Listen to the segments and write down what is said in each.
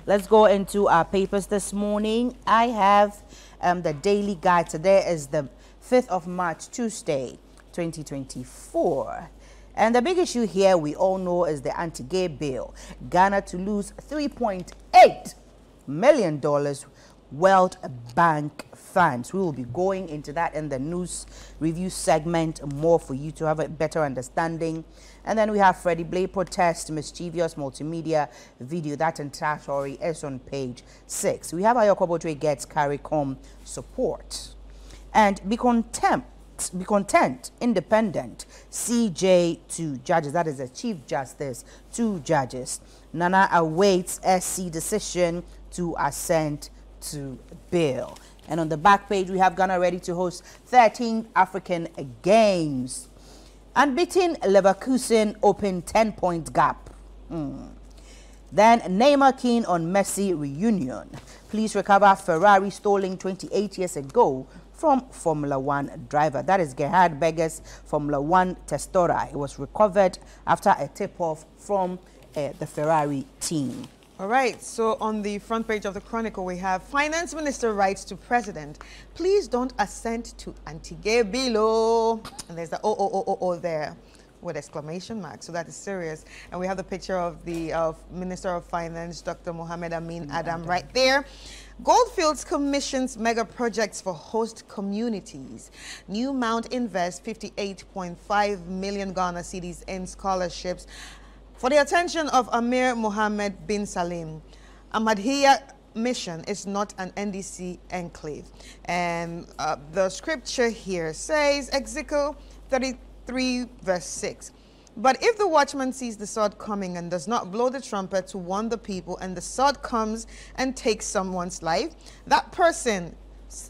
Let's go into our papers this morning. I have the daily guide. Today is the 5th of March, Tuesday, 2024. And the big issue here we all know is the anti-gay bill. Ghana to lose $3.8 million World Bank funds. We will be going into that in the news review segment more for you to have a better understanding. And then we have Freddie Blay protest, mischievous multimedia video. That entire story is on page 6. We have Ayoko Botre gets CARICOM support. And be content, independent, CJ to judges. That is the Chief Justice to judges. Nana awaits SC decision to assent to bill. And on the back page, we have Ghana ready to host 13 African Games. Unbeaten Leverkusen open 10-point gap. Then Neymar keen on Messi reunion. Police recover Ferrari stolen 28 years ago from Formula One driver. That is Gerhard Berger's Formula One Testora. It was recovered after a tip-off from the Ferrari team. All right, so on the front page of the Chronicle, we have Finance Minister writes to President, please don't assent to anti-gay bill. And there's the oh there with exclamation mark. So that is serious. And we have the picture of the Minister of Finance, Dr. Mohamed Amin Adam, right there. Goldfields commissions mega projects for host communities. New Mount invests 58.5 million Ghana cedis in scholarships. For the attention of Amir Mohammed bin Salim, Ahmadiyya mission is not an NDC enclave. And the scripture here says, Ezekiel 33 verse 6. But if the watchman sees the sword coming and does not blow the trumpet to warn the people, and the sword comes and takes someone's life, that person's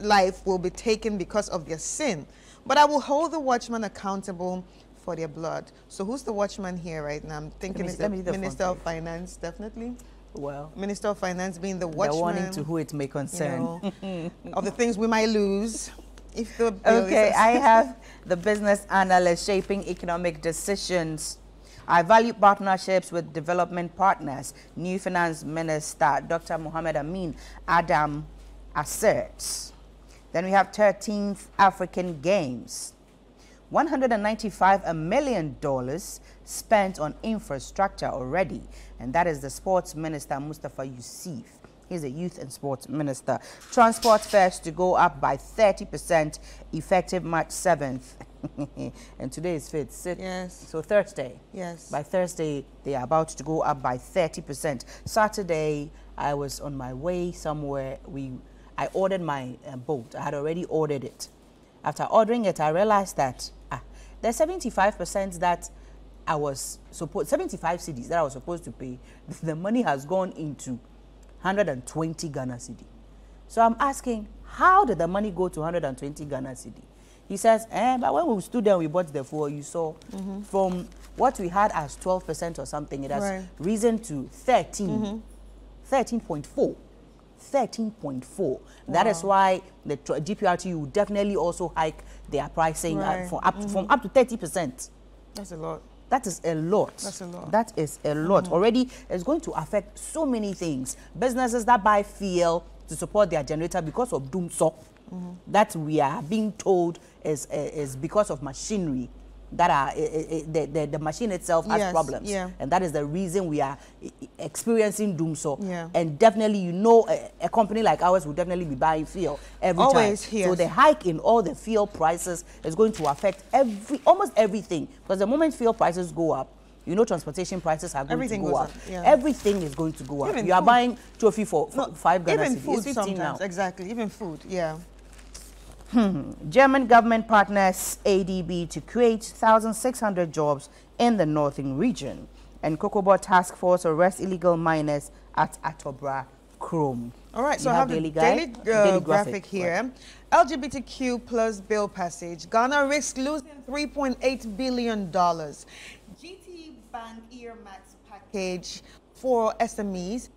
life will be taken because of their sin. But I will hold the watchman accountable for their blood. So who's the watchman here right now? I'm thinking it's the Minister of Finance, definitely. Well, Minister of Finance being the watchman. The warning to who it may concern. You know, of the things we might lose. If the okay, I have the business analyst shaping economic decisions. I value partnerships with development partners. New Finance Minister Dr. Mohamed Amin Adam asserts. Then we have 13th African Games. $195 million spent on infrastructure already, and that is the Sports Minister Mustafa Yusuf. He's a Youth and Sports Minister. Transport fares to go up by 30% effective March 7th. And today is 5th. Yes. So Thursday. Yes. By Thursday, they are about to go up by 30%. Saturday, I was on my way somewhere. I ordered my boat. I had already ordered it. After ordering it, I realized that there's 75% that I was supposed, 75 cedis that I was supposed to pay. The money has gone into 120 Ghana cedi. So I'm asking, how did the money go to 120 Ghana cedi? He says, but when we stood there, we bought the fuel, you saw, from what we had as 12% or something, it has risen to 13.4. 13.4. That is why the GPRT will definitely also hike their pricing from up to 30%. That's a lot. That is a lot. That's a lot. That is a lot. Already, it's going to affect so many things. Businesses that buy fuel to support their generator because of doomso, that we are being told is because of machinery. That are the machine itself has problems, and that is the reason we are experiencing doomso. And definitely, you know, a company like ours will definitely be buying fuel every time. So the hike in all the fuel prices is going to affect almost everything, because the moment fuel prices go up, you know, transportation prices are going to go up. Everything is going to go up. Even you are buying trophy for 5 Ghana even cedis. food It's 15 sometimes. now. Exactly, even food. German government partners ADB to create 1,600 jobs in the northern region. And Kokobo Task Force arrests illegal miners at Atobra Chrome. All right, so I have the daily graphic here. LGBTQ plus bill passage. Ghana risks losing $3.8 billion. GT Bank earmarks package for SMEs.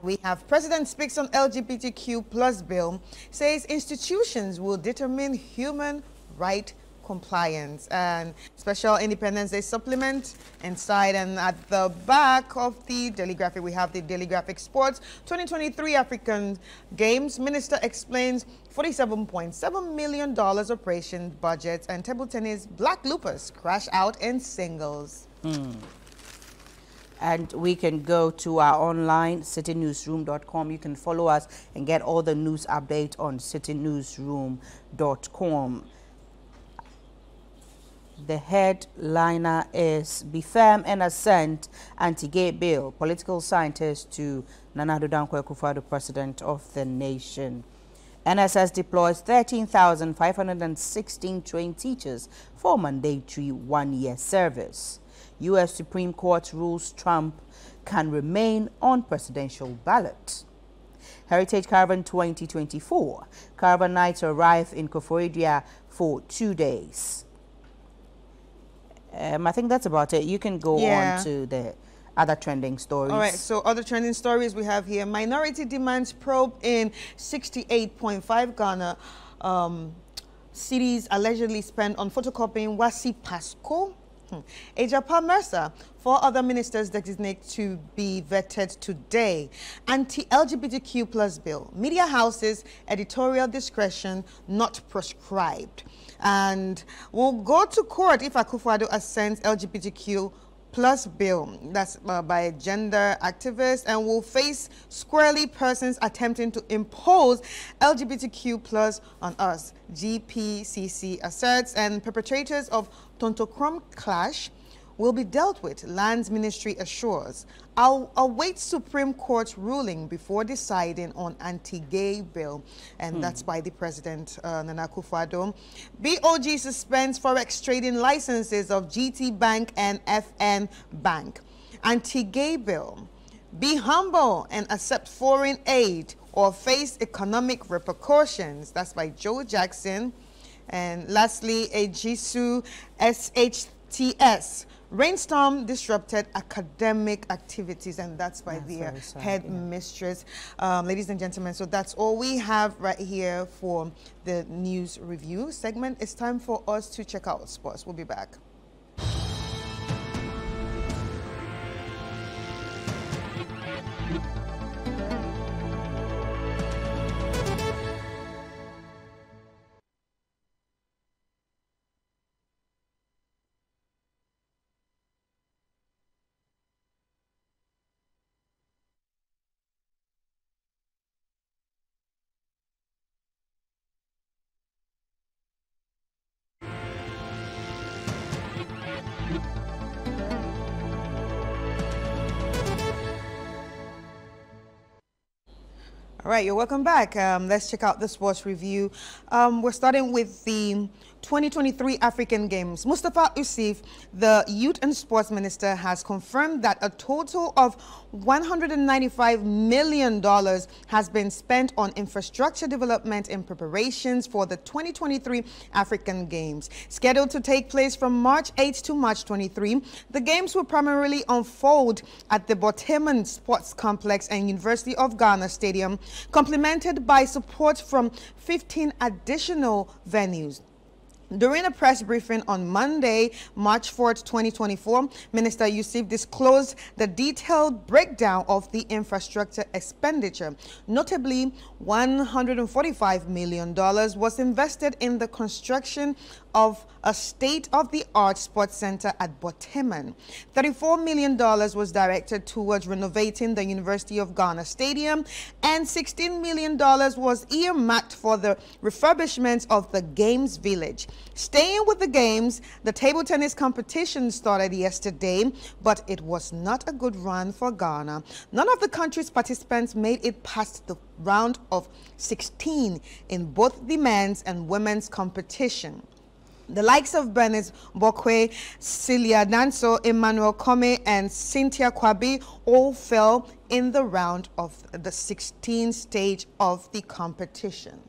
We have President speaks on LGBTQ plus bill, says institutions will determine human right compliance. And special Independence Day supplement inside, and at the back of the daily graphic we have the daily graphic sports 2023 African Games. Minister explains $47.7 million operation budget, and table tennis black loopers crash out in singles. And we can go to our online citynewsroom.com. You can follow us and get all the news update on citynewsroom.com. The headliner is Be Firm and Assent Anti-Gay Bill. Political scientist to Nana Addo Dankwa Akufo-Addo, President of the nation. NSS deploys 13,516 trained teachers for mandatory one-year service. U.S. Supreme Court rules Trump can remain on presidential ballot. Heritage Caravan 2024. Caravan nights arrive in Koforidua for 2 days. I think that's about it. You can go on to the other trending stories. All right, so other trending stories we have here. Minority demands probe in 68.5 Ghana. Cities allegedly spent on photocopying Wasi Pasco. Ejapa Mercer, 4 other ministers designate to be vetted today. Anti-LGBTQ plus bill. Media houses, editorial discretion not prescribed. And we'll go to court if Akufo-Addo assents LGBTQ plus bill. That's by gender activists, and will face squarely persons attempting to impose LGBTQ plus on us. GPCC asserts, and perpetrators of Tontokrom clash will be dealt with, Lands Ministry assures. I'll await Supreme Court ruling before deciding on anti-gay bill. And that's by the President, Nana Akufo-Addo. BOG suspends forex trading licenses of GT Bank and FN Bank. Anti-gay bill. Be humble and accept foreign aid or face economic repercussions. That's by Joe Jackson. And lastly, a Jisu SHTS. Rainstorm disrupted academic activities, and that's by the headmistress. Ladies and gentlemen, so that's all we have right here for the news review segment. It's time for us to check out sports. We'll be back. All right, you're welcome back. Let's check out the sports review. We're starting with the 2023 African Games. Mustafa Usif, the Youth and Sports Minister, has confirmed that a total of $195 million has been spent on infrastructure development in preparations for the 2023 African Games. Scheduled to take place from March 8 to March 23, the Games will primarily unfold at the Boteman Sports Complex and University of Ghana Stadium, complemented by support from 15 additional venues. During a press briefing on Monday, March 4th, 2024, Minister Yusuf disclosed the detailed breakdown of the infrastructure expenditure. Notably, $145 million was invested in the construction of a state-of-the-art sports center at Boteman. $34 million was directed towards renovating the University of Ghana Stadium, and $16 million was earmarked for the refurbishment of the Games Village. Staying with the Games, the table tennis competition started yesterday, but it was not a good run for Ghana. None of the country's participants made it past the round of 16 in both the men's and women's competition. The likes of Bernice Bokwe, Celia Danso, Emmanuel Kome, and Cynthia Kwabi all fell in the round of the 16th stage of the competition.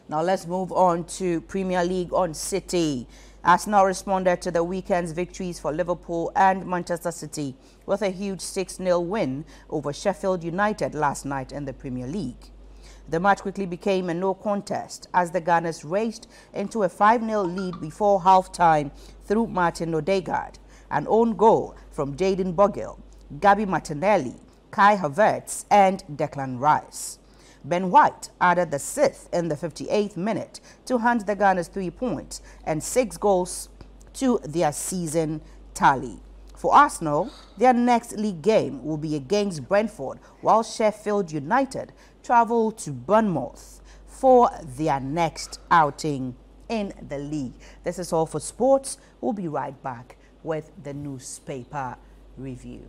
Now let's move on to Premier League on Citi. Arsenal responded to the weekend's victories for Liverpool and Manchester City with a huge 6-0 win over Sheffield United last night in the Premier League. The match quickly became a no contest as the Gunners raced into a 5-0 lead before halftime through Martin Odegaard, an own goal from Jayden Bogle, Gabby Martinelli, Kai Havertz and Declan Rice. Ben White added the 6th in the 58th minute to hand the Gunners 3 points and 6 goals to their season tally. For Arsenal, their next league game will be against Brentford, while Sheffield United travel to Bournemouth for their next outing in the league. This is all for sports. We'll be right back with the newspaper review.